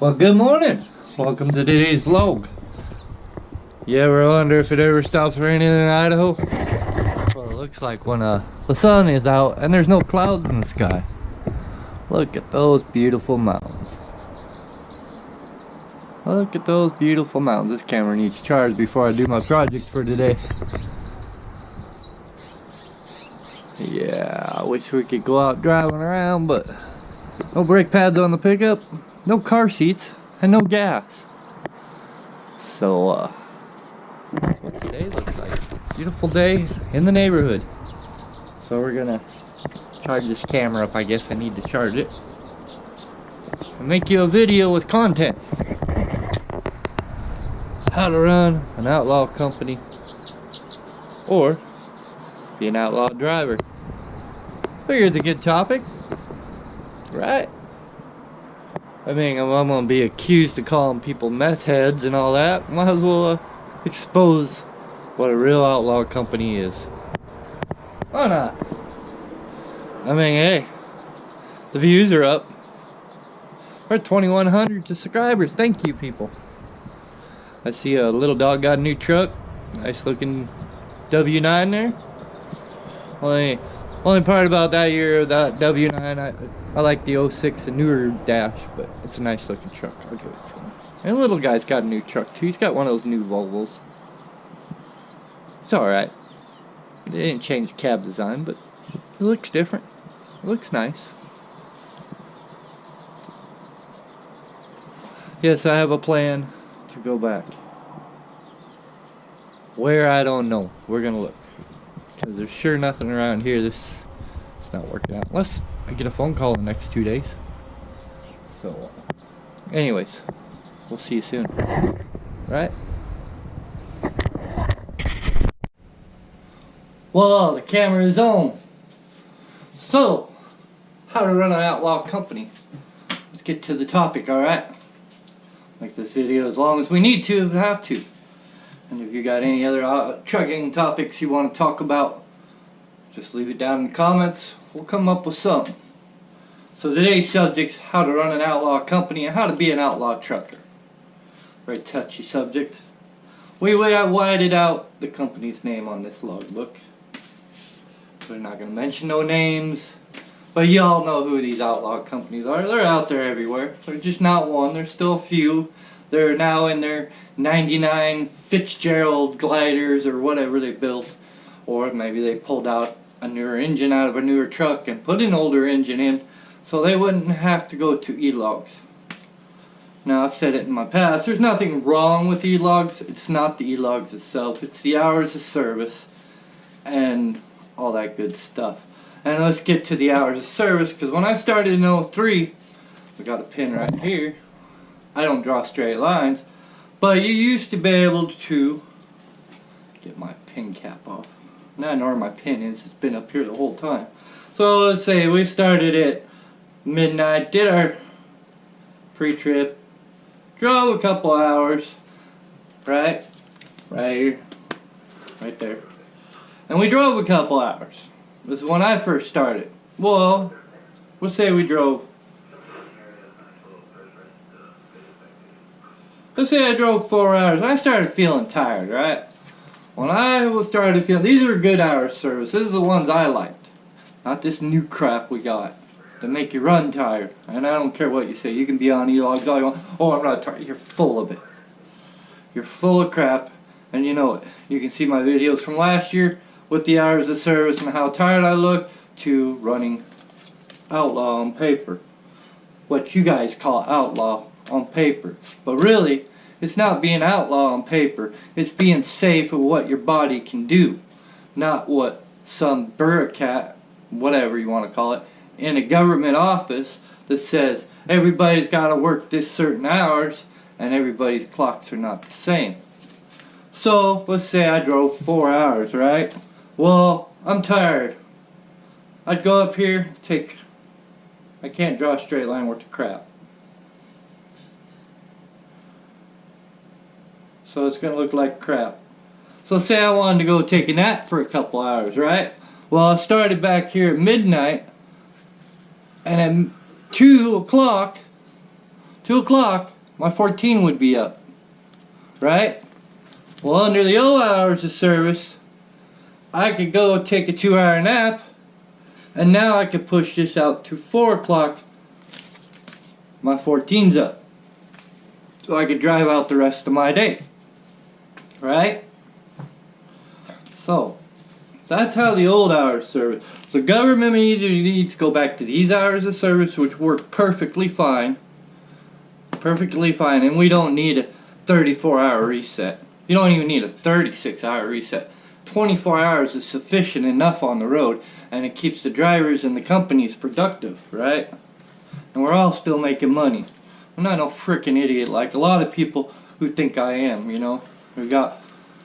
Well, good morning. Welcome to today's vlog. You ever wonder if it ever stops raining in Idaho? Well, it looks like when the sun is out and there's no clouds in the sky. Look at those beautiful mountains. Look at those beautiful mountains. This camera needs charge before I do my project for today. Yeah, I wish we could go out driving around, but no brake pads on the pickup, no car seats, and no gas. So, what today looks like. Beautiful day in the neighborhood. So we're gonna charge this camera up. I guess I need to charge it. And make you a video with content. How to run an outlaw company. Or be an outlaw driver. Figure's a good topic. Right? I mean, I'm gonna be accused of calling people meth heads and all that. Might as well expose what a real outlaw company is. Why not? I mean, hey, the views are up. We're at 2,100 subscribers. Thank you, people. I see a little dog got a new truck. Nice looking W9 there. Only part about that year, that W9, I like the 06 and newer dash, but it's a nice looking truck. I'll give it to him. And the little guy's got a new truck too. He's got one of those new Volvos. It's alright. They didn't change the cab design, but it looks different. It looks nice. Yes, I have a plan to go back. Where, I don't know. We're gonna look. Because there's sure nothing around here. It's not working out. Unless I get a phone call in the next 2 days. So, anyways, we'll see you soon. Right? Well, the camera is on. So, how to run an outlaw company. Let's get to the topic, alright? Make this video as long as we need to, if we have to. And if you got any other trucking topics you want to talk about, just leave it down in the comments. We'll come up with something. So today's subject's how to run an outlaw company and how to be an outlaw trucker. Very touchy subject. I whited out the company's name on this logbook. We're not going to mention no names. But y'all know who these outlaw companies are. They're out there everywhere. They're just not one. There's still a few. They're now in their 99 Fitzgerald gliders or whatever they built. Or maybe they pulled out a newer engine out of a newer truck and put an older engine in so they wouldn't have to go to E-logs. Now, I've said it in my past. There's nothing wrong with E-logs. It's not the E-logs itself. It's the hours of service and all that good stuff. And let's get to the hours of service, because when I started in 03, we got a pin right here. I don't draw straight lines, but you used to be able to get my pin cap off. Now I know where my pin is. It's been up here the whole time. So let's say we started at midnight, did our pre-trip, drove a couple hours, right here, right there, and we drove a couple hours. This is when I first started. Well, let's say we drove. Let's say I drove 4 hours. I started feeling tired, right? When I started feeling, these are good hours service. These are the ones I liked. Not this new crap we got to make you run tired. And I don't care what you say. You can be on E-logs all you want. Oh, I'm not tired. You're full of it. You're full of crap, and you know it. You can see my videos from last year with the hours of service and how tired I look to running outlaw on paper. What you guys call outlaw on paper. But really, it's not being outlaw on paper. It's being safe with what your body can do. Not what some bureaucrat, whatever you want to call it, in a government office that says everybody's got to work this certain hours and everybody's clocks are not the same. So, let's say I drove 4 hours, right? Well, I'm tired. I'd go up here, I can't draw a straight line worth of crap. So it's going to look like crap. So say I wanted to go take a nap for a couple hours, right? Well, I started back here at midnight, and at 2 o'clock, 2 o'clock, my 14 would be up. Right? Well, under the old hours of service, I could go take a 2-hour nap, and now I could push this out to 4 o'clock. My 14's up. So I could drive out the rest of my day. Right? So, that's how the old hours service. So government either needs to go back to these hours of service, which work perfectly fine. Perfectly fine. And we don't need a 34-hour reset. You don't even need a 36-hour reset. 24 hours is sufficient enough on the road, and it keeps the drivers and the companies productive, right? And we're all still making money. I'm not no freaking idiot like a lot of people who think I am, you know. We've got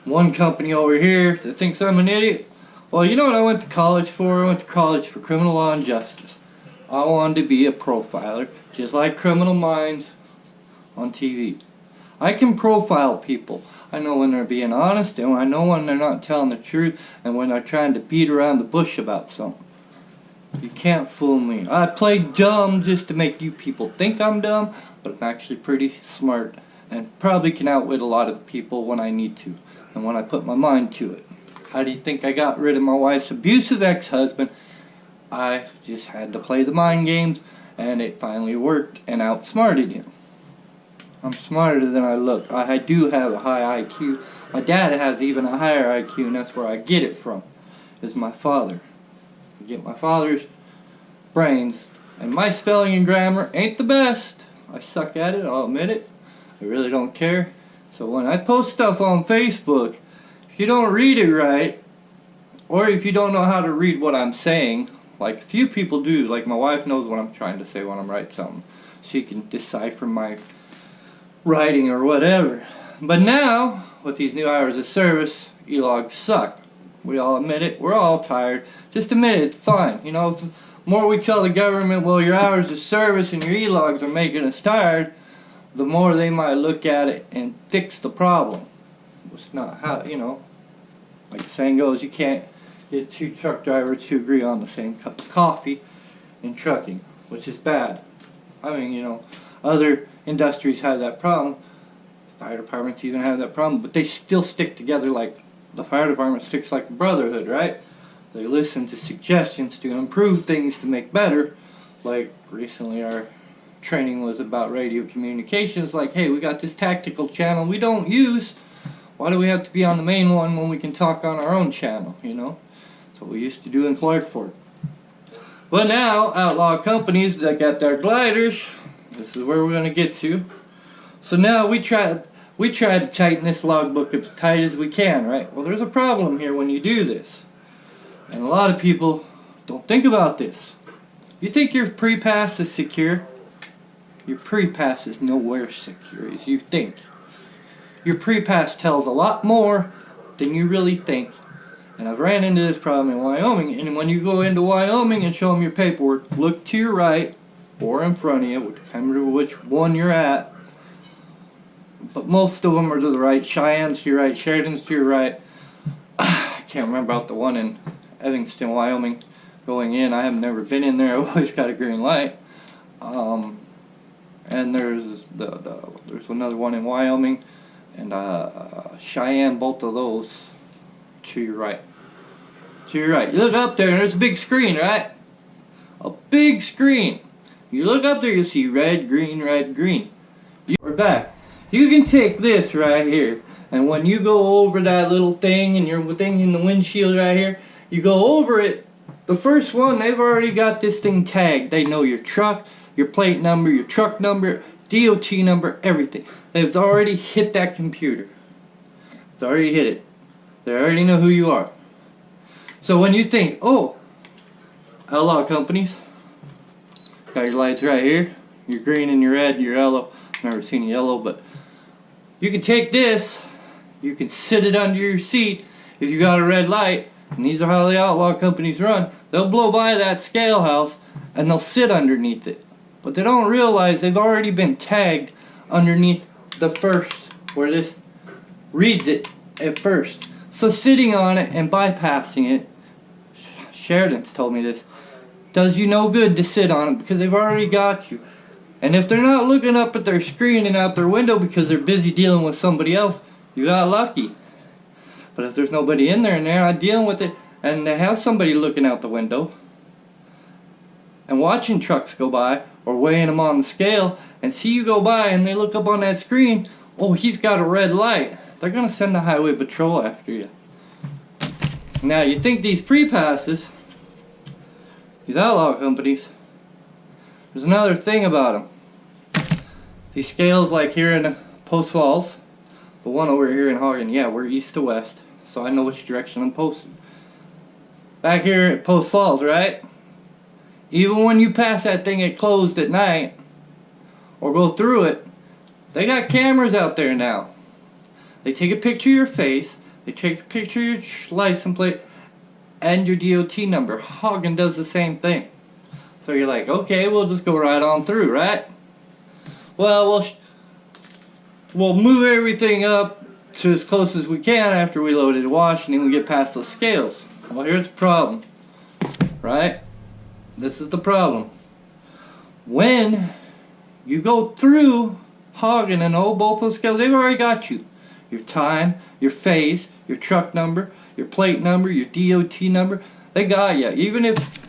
one company over here that thinks I'm an idiot. Well, you know what I went to college for? I went to college for criminal law and justice. I wanted to be a profiler, just like Criminal Minds on TV. I can profile people. I know when they're being honest, and I know when they're not telling the truth, and when they're trying to beat around the bush about something. You can't fool me. I play dumb just to make you people think I'm dumb, but I'm actually pretty smart, and probably can outwit a lot of people when I need to, and when I put my mind to it. How do you think I got rid of my wife's abusive ex-husband? I just had to play the mind games, and it finally worked, and outsmarted him. I'm smarter than I look. I do have a high IQ. My dad has even a higher IQ, and that's where I get it from, is my father. I get my father's brains, and my spelling and grammar ain't the best. I suck at it, I'll admit it. I really don't care. So when I post stuff on Facebook, if you don't read it right, or if you don't know how to read what I'm saying, like a few people do, like my wife knows what I'm trying to say when I'm writing something. She can decipher my writing or whatever. But now, with these new hours of service, e-logs suck. We all admit it. We're all tired. Just admit it. It's fine. You know, the more we tell the government, well, your hours of service and your e-logs are making us tired, the more they might look at it and fix the problem. It's not how, you know, like the saying goes, you can't get 2 truck drivers to agree on the same cup of coffee in trucking, which is bad. I mean, you know, other industries have that problem. Fire departments even have that problem, but they still stick together like the fire department sticks like a brotherhood, right? They listen to suggestions to improve things to make better. Like recently our training was about radio communications, like, hey, we got this tactical channel we don't use. Why do we have to be on the main one when we can talk on our own channel, you know? That's what we used to do in Clarkford. But now, outlaw companies that got their gliders, this is where we're going to get to. So now we try to tighten this logbook as tight as we can, right? Well, there's a problem here when you do this. And a lot of people don't think about this. You think your pre-pass is secure? Your pre-pass is nowhere secure as you think. Your pre-pass tells a lot more than you really think. And I've ran into this problem in Wyoming. And when you go into Wyoming and show them your paperwork, look to your right or in front of you, depending on which one you're at. But most of them are to the right. Cheyenne's to your right, Sheridan's to your right. I can't remember about the one in Evanston, Wyoming, going in. I have never been in there. I've always got a green light. And there's there's another one in Wyoming, and Cheyenne. Both of those to your right. To your right. You look up there, and there's a big screen, right? A big screen. You look up there, you see red, green, red, green. We're back. You can take this right here, and when you go over that little thing and your thing in the windshield right here, you go over it. The first one, they've already got this thing tagged. They know your truck, your plate number, your truck number, DOT number, everything. They've already hit that computer. It's already hit it. They already know who you are. So when you think, oh, outlaw companies, got your lights right here, your green and your red, your yellow. Never seen a yellow, but you can take this, you can sit it under your seat if you got a red light, and these are how the outlaw companies run. They'll blow by that scale house and they'll sit underneath it. But they don't realize they've already been tagged underneath the first, where this reads it at first. So sitting on it and bypassing it, Sheridan's told me this, does you no good to sit on it because they've already got you. And if they're not looking up at their screen and out their window because they're busy dealing with somebody else, you got lucky. But if there's nobody in there and they're not dealing with it, and they have somebody looking out the window and watching trucks go by or weighing them on the scale and see you go by and they look up on that screen, oh, he's got a red light, they're going to send the highway patrol after you. Now, you think these pre-passes, these outlaw companies, there's another thing about them. These scales, like here in Post Falls, the one over here in Hagen, yeah, we're east to west, so I know which direction I'm posted. Back here at Post Falls, right? Even when you pass that thing at closed at night, or go through it, they got cameras out there now. They take a picture of your face, they take a picture of your license plate, and your DOT number. Hagen does the same thing. So you're like, okay, we'll just go right on through, right? Well, we'll move everything up to as close as we can after we load it in Washington and we get past those scales. Well, here's the problem, right? This is the problem. When you go through Hagen and both those scales, they've already got you. Your time, your face, your truck number, your plate number, your DOT number, they got you. Even if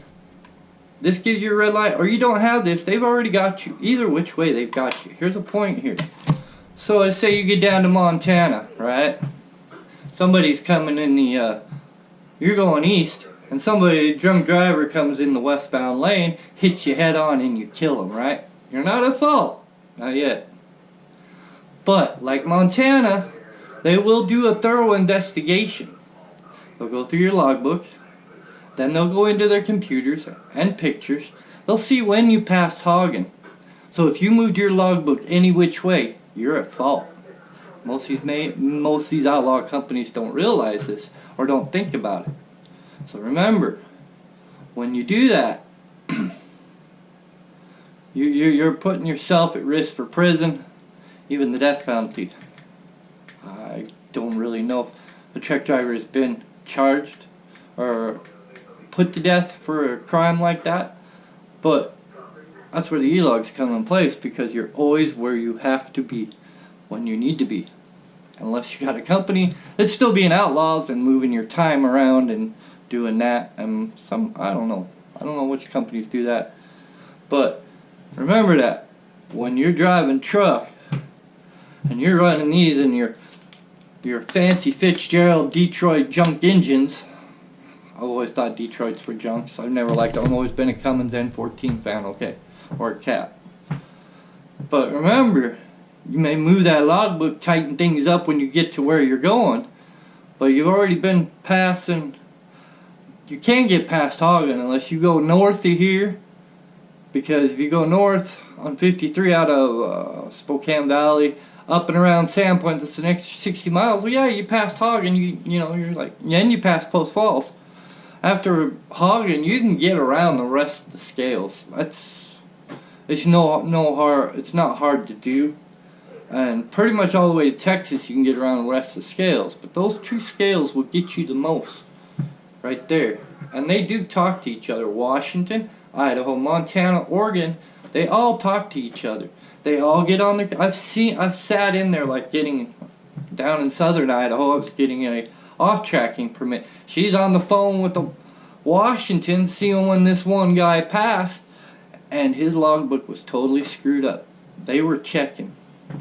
this gives you a red light or you don't have this, they've already got you. Either which way, they've got you. Here's a point here. So let's say you get down to Montana, right? Somebody's coming in the, you're going east, and somebody, a drunk driver comes in the westbound lane, hits you head on, and you kill him, right? You're not at fault. Not yet. But, like Montana, they will do a thorough investigation. They'll go through your logbook, then they'll go into their computers and pictures. They'll see when you passed Hagen. So if you moved your logbook any which way, you're at fault. Most of these outlaw companies don't realize this or don't think about it. So remember, when you do that, you're putting yourself at risk for prison, even the death penalty. I don't really know if a truck driver has been charged or put to death for a crime like that, but that's where the e-logs come in place, because you're always where you have to be when you need to be. Unless you got a company that's still being outlaws and moving your time around and doing that, and I don't know which companies do that. But remember that when you're driving truck and you're running these in your fancy Fitzgerald Detroit junk engines. I've always thought Detroits were junks. I've never liked them. I've always been a Cummins N14 fan, okay, or a Cat. But remember, you may move that logbook, tighten things up when you get to where you're going, but you've already been passing. You can't get past Hagen unless you go north of here, because if you go north on 53 out of Spokane Valley, up and around Sandpoint, that's the next 60 miles. Well, yeah, you passed Hagen, you know, you're like, then you pass Post Falls. After Hagen, you can get around the rest of the scales. It's not hard to do. And pretty much all the way to Texas, you can get around the rest of the scales. But those two scales will get you the most, right there. And they do talk to each other. Washington, Idaho, Montana, Oregon, they all talk to each other. They all get on their. I've sat in there, like getting down in southern Idaho. I was getting a off-tracking permit. She's on the phone with the Washington, seeing when this one guy passed, and his logbook was totally screwed up. They were checking.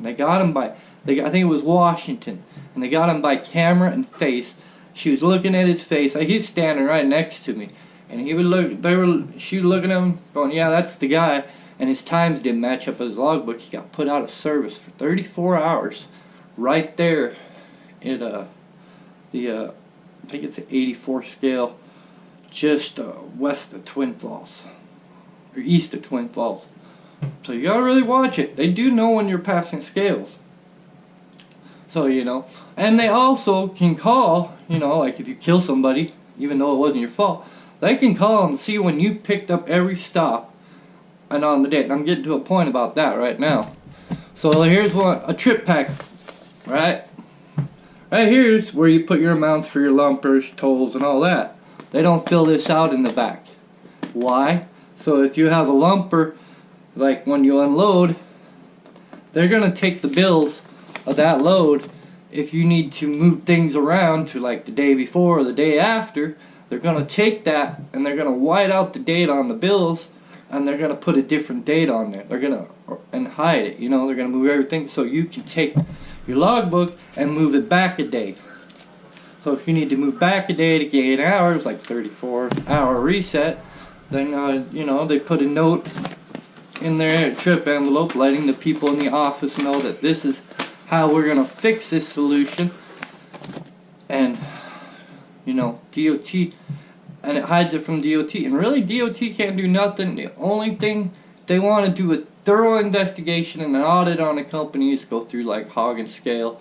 They got him by. I think it was Washington, and they got him by camera and face. She was looking at his face. Like, he's standing right next to me, and he would look. She was looking at him, going, "Yeah, that's the guy." And his times didn't match up with his logbook. He got put out of service for 34 hours right there at I think it's an 84 scale, just west of Twin Falls, or east of Twin Falls. So you gotta really watch it. They do know when you're passing scales. So, you know, and they also can call, you know, like if you kill somebody, even though it wasn't your fault, they can call and see when you picked up every stop and on the date. And I'm getting to a point about that right now. So here's a trip pack, right? Right here's where you put your amounts for your lumpers, tolls, and all that. They don't fill this out in the back. Why? So if you have a lumper like when you unload, they're gonna take the bills of that load. If you need to move things around to like the day before or the day after, they're gonna take that and they're gonna white out the date on the bills, and they're gonna put a different date on there. They're gonna and hide it. You know, they're gonna move everything so you can take your logbook and move it back a day. So if you need to move back a day to gain hours, like 34-hour reset, then you know, they put a note in their trip envelope letting the people in the office know that this is how we're gonna fix this solution. And you know, DOT, and it hides it from DOT. And really, DOT can't do nothing. The only thing they want to do a thorough investigation and an audit on a company is go through like hog and scale.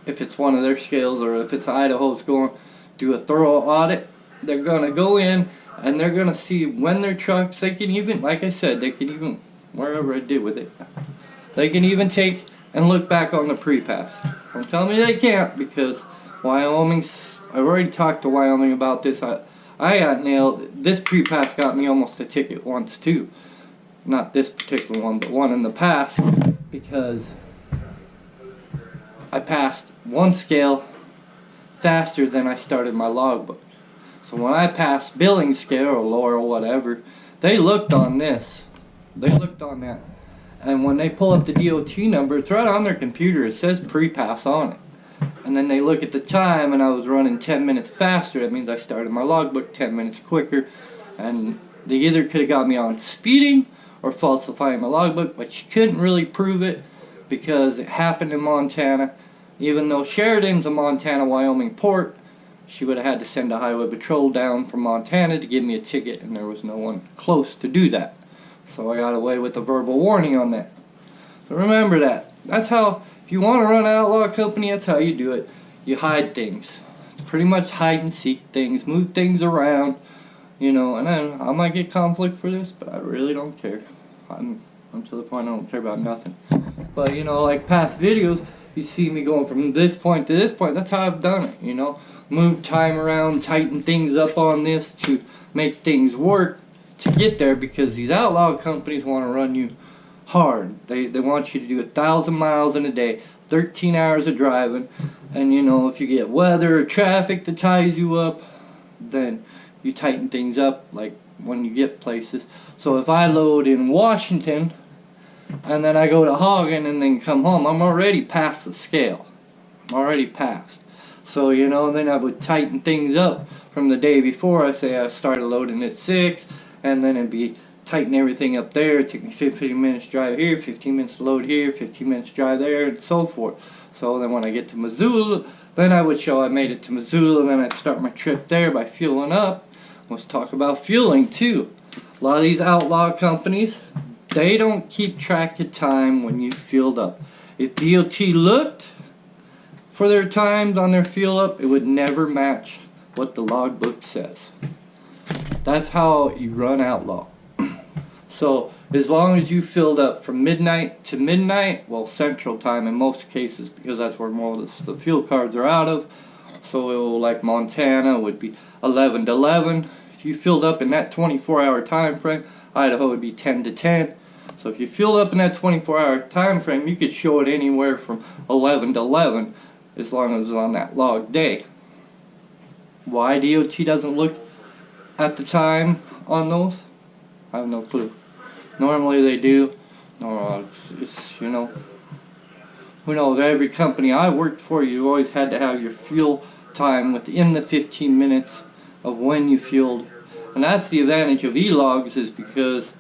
If it's one of their scales, or if it's Idaho's going to do a thorough audit, they're going to go in and they're going to see when their trucks, they can even, like I said, they can even, wherever I did with it, they can even take and look back on the pre-pass. Don't tell me they can't, because Wyoming's, I've already talked to Wyoming about this. I got nailed. This pre-pass got me almost a ticket once too. Not this particular one, but one in the past, because I passed one scale faster than I started my logbook. So when I passed billing scale or lower or whatever, they looked on this. They looked on that. And when they pull up the DOT number, it's right on their computer. It says pre-pass on it. And then they look at the time, and I was running 10 minutes faster. That means I started my logbook 10 minutes quicker. And they either could have got me on speeding or falsifying my logbook, but you couldn't really prove it because it happened in Montana. Even though Sheridan's a Montana-Wyoming port, she would have had to send a highway patrol down from Montana to give me a ticket, and there was no one close to do that. So I got away with a verbal warning on that. So remember that. That's how, if you want to run an outlaw company, that's how you do it. You hide things. It's pretty much hide and seek things, move things around, you know, and then I might get conflict for this, but I really don't care. I'm to the point I don't care about nothing. But, you know, like past videos, you see me going from this point to this point. That's how I've done it, you know. Move time around, tighten things up on this to make things work to get there, because these outlaw companies want to run you hard. They want you to do 1,000 miles in a day, 13 hours of driving, and you know, if you get weather or traffic that ties you up, then you tighten things up like when you get places. So if I load in Washington and then I go to Hagen and then come home, I'm already past the scale. I'm already past. So, you know, then I would tighten things up from the day before. I say I started loading at 6, and then it'd be tighten everything up there. It took me 15 minutes drive here, 15 minutes to load here, 15 minutes drive there, and so forth. So then when I get to Missoula, then I would show I made it to Missoula, and then I'd start my trip there by fueling up. Let's talk about fueling too. A lot of these outlaw companies, they don't keep track of time when you fueled up. If DOT looked for their times on their fuel up, it would never match what the logbook says. That's how you run outlaw. So as long as you filled up from midnight to midnight, well, Central Time in most cases, because that's where most of the fuel cards are out of. So it will, like Montana would be 11 to 11. If you filled up in that 24-hour time frame, Idaho would be 10 to 10. So if you filled up in that 24-hour time frame, you could show it anywhere from 11 to 11, as long as it's on that log day. Why DOT doesn't look at the time on those, I have no clue. Normally they do. No, it's, you know, who knows, every company I worked for, you always had to have your fuel time within the 15 minutes of when you fueled. And that's the advantage of e-logs, is because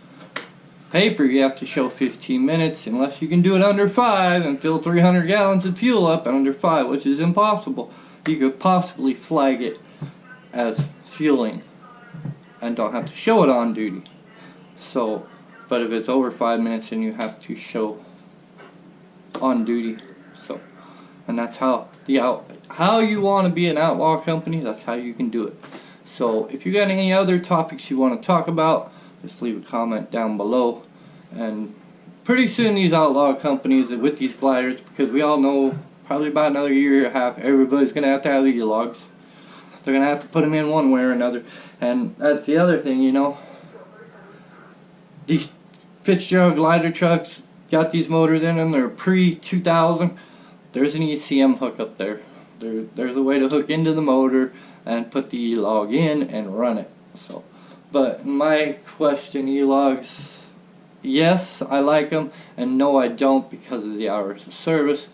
paper you have to show 15 minutes, unless you can do it under 5 and fill 300 gallons of fuel up under 5, which is impossible. You could possibly flag it as fueling and don't have to show it on duty. So, but if it's over 5 minutes, then you have to show on duty. So, and that's how how you want to be an outlaw company, that's how you can do it. So if you got any other topics you want to talk about, just leave a comment down below. And pretty soon these outlaw companies with these gliders, because we all know probably about another year and a half, everybody's going to have these logs. They're going to have to put them in one way or another. And that's the other thing, you know. These Fitzgerald glider trucks got these motors in them. They're pre-2000. There's an ECM hook up there. There's a way to hook into the motor and put the E-log in and run it. So, but my question, E-logs, yes, I like them, and no, I don't, because of the hours of service.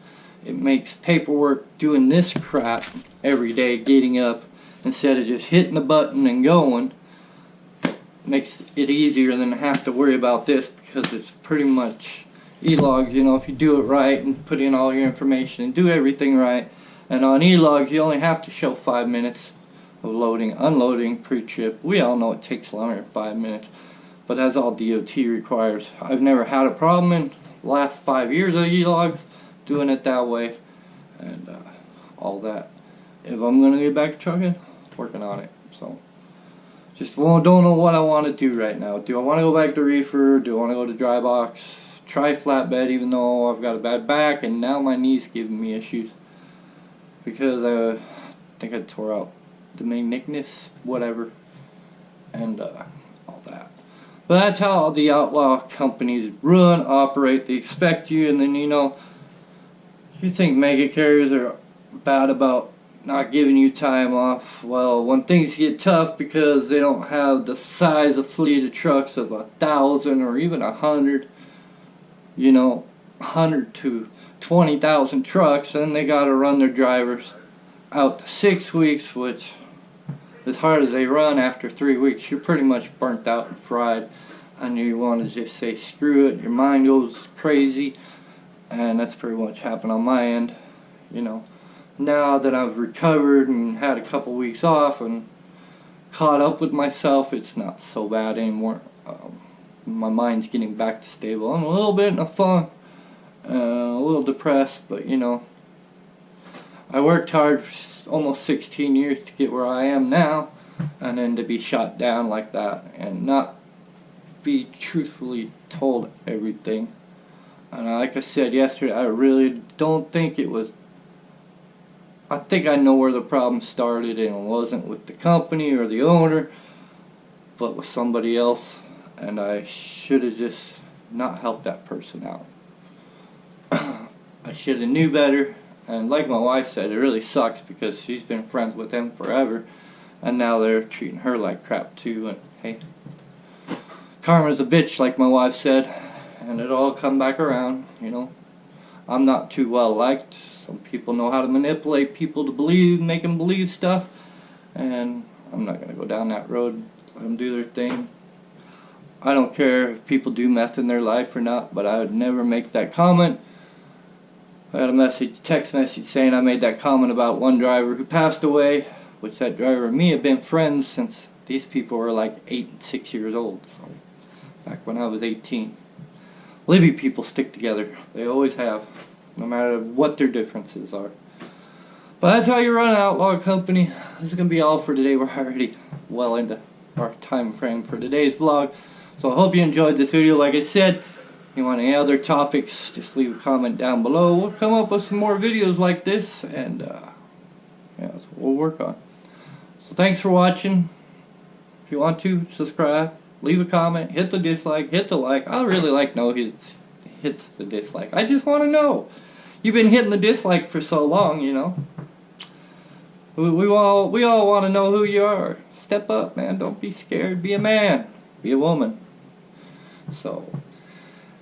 It makes paperwork doing this crap every day, getting up, instead of just hitting the button and going. Makes it easier than to have to worry about this, because it's pretty much E-logs, you know, if you do it right and put in all your information and do everything right. And on E-logs, you only have to show 5 minutes of loading, unloading, pre-trip. We all know it takes longer than 5 minutes, but that's all DOT requires. I've never had a problem in the last 5 years of E-logs doing it that way, and all that. If I'm going to get back to trucking, working on it. So, just don't know what I want to do right now. Do I want to go back to reefer? Do I want to go to dry box? Try flatbed, even though I've got a bad back and now my knee's giving me issues, because I think I tore out the meniscus, whatever, and all that. But that's how the outlaw companies run, operate. They expect you, and then, you know, you think mega carriers are bad about not giving you time off. Well, when things get tough because they don't have the size of fleet of trucks of 1,000 or even 100, you know, 100 to 20,000 trucks, then they got to run their drivers out to 6 weeks, which, as hard as they run, after 3 weeks, you're pretty much burnt out and fried, and you want to just say screw it. Your mind goes crazy, and that's pretty much happened on my end, you know. Now that I've recovered and had a couple weeks off and caught up with myself, it's not so bad anymore. My mind's getting back to stable. I'm a little bit in a funk, a little depressed, but you know, I worked hard for almost 16 years to get where I am now, and then to be shot down like that and not be truthfully told everything. And like I said yesterday, I really don't think it was, I think I know where the problem started, and it wasn't with the company or the owner, but with somebody else, and I should have just not helped that person out. I should have knew better, and like my wife said, it really sucks because she's been friends with them forever, and now they're treating her like crap too. And hey, karma's a bitch, like my wife said, and it'll all come back around, you know. I'm not too well liked. Some people know how to manipulate people to believe, make them believe stuff, and I'm not going to go down that road. Let them do their thing. I don't care if people do meth in their life or not, but I would never make that comment. I got a text message saying I made that comment about one driver who passed away, which that driver and me have been friends since these people were like 8 and 6 years old. So back when I was 18. Libby people stick together. They always have, no matter what their differences are. But that's how you run an outlaw company. This is going to be all for today. We're already well into our time frame for today's vlog. So I hope you enjoyed this video. Like I said, if you want any other topics, just leave a comment down below. We'll come up with some more videos like this, and yeah, that's what we'll work on. So thanks for watching. If you want to, subscribe, leave a comment, hit the dislike, hit the like. I really like know who hits the dislike. I just want to know. You've been hitting the dislike for so long, you know. We all want to know who you are. Step up, man. Don't be scared. Be a man. Be a woman. So,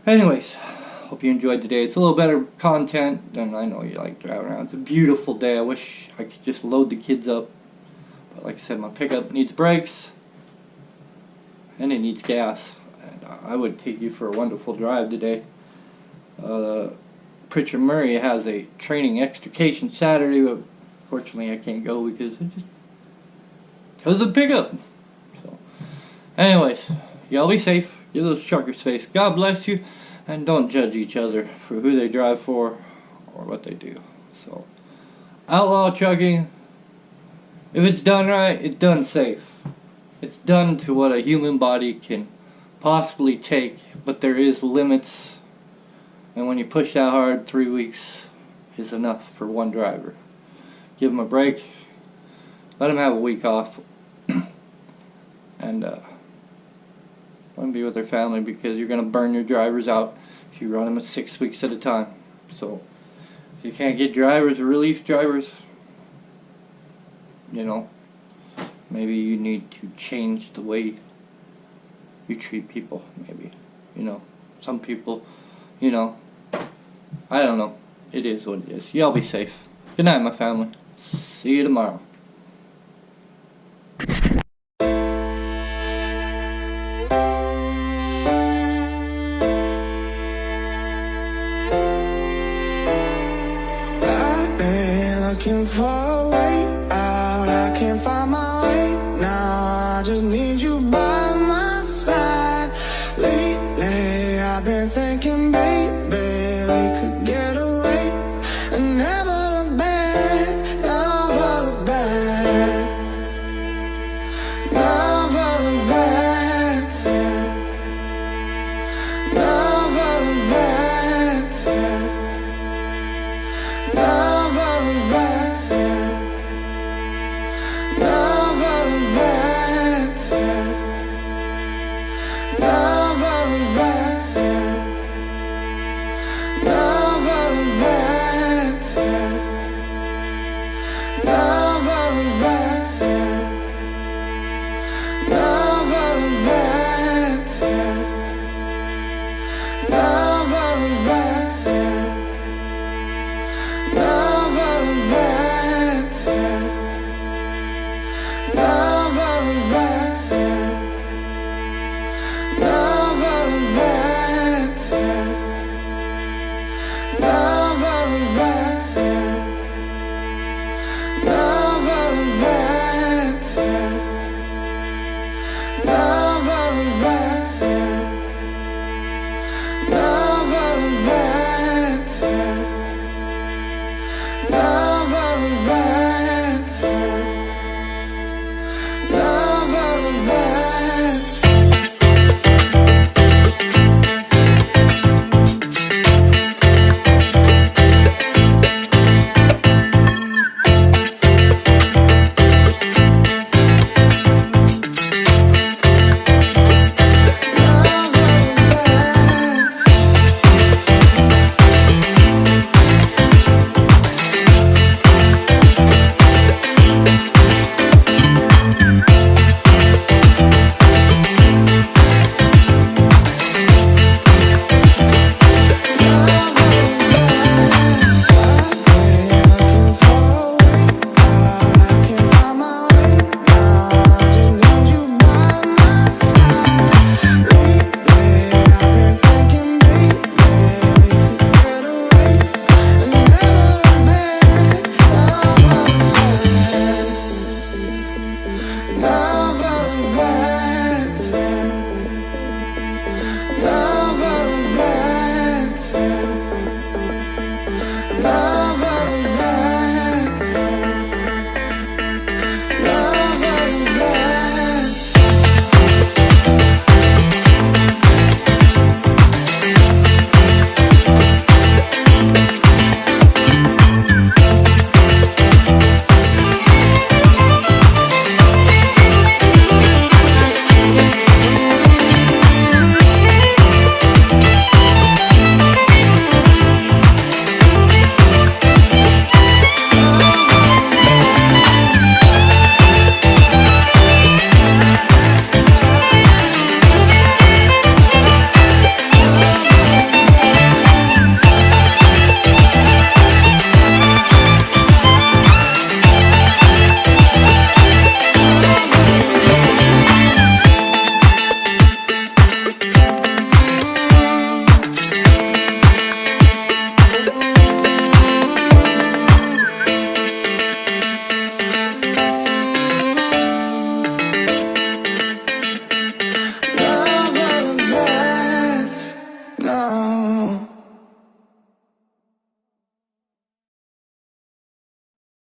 anyways, hope you enjoyed today. It's a little better content than I know you like driving around. It's a beautiful day. I wish I could just load the kids up. But like I said, my pickup needs brakes. And it needs gas. And I would take you for a wonderful drive today. Pritchard Murray has a training extrication Saturday, but fortunately I can't go because of the pickup. So, anyways, y'all be safe. Give those truckers face. God bless you, and don't judge each other for who they drive for or what they do. So, outlaw trucking, if it's done right, it's done safe. It's done to what a human body can possibly take, but there is limits, and when you push that hard, 3 weeks is enough for one driver. Give them a break, let them have a week off, and want to be with their family, because you're going to burn your drivers out if you run them at 6 weeks at a time. So if you can't get drivers, relief drivers, you know, maybe you need to change the way you treat people. Maybe, you know, some people, you know, I don't know. It is what it is. Y'all be safe. Good night, my family. See you tomorrow. I've been looking for a way out. I can't find my way now. I just need you by my side. Lately, I've been thinking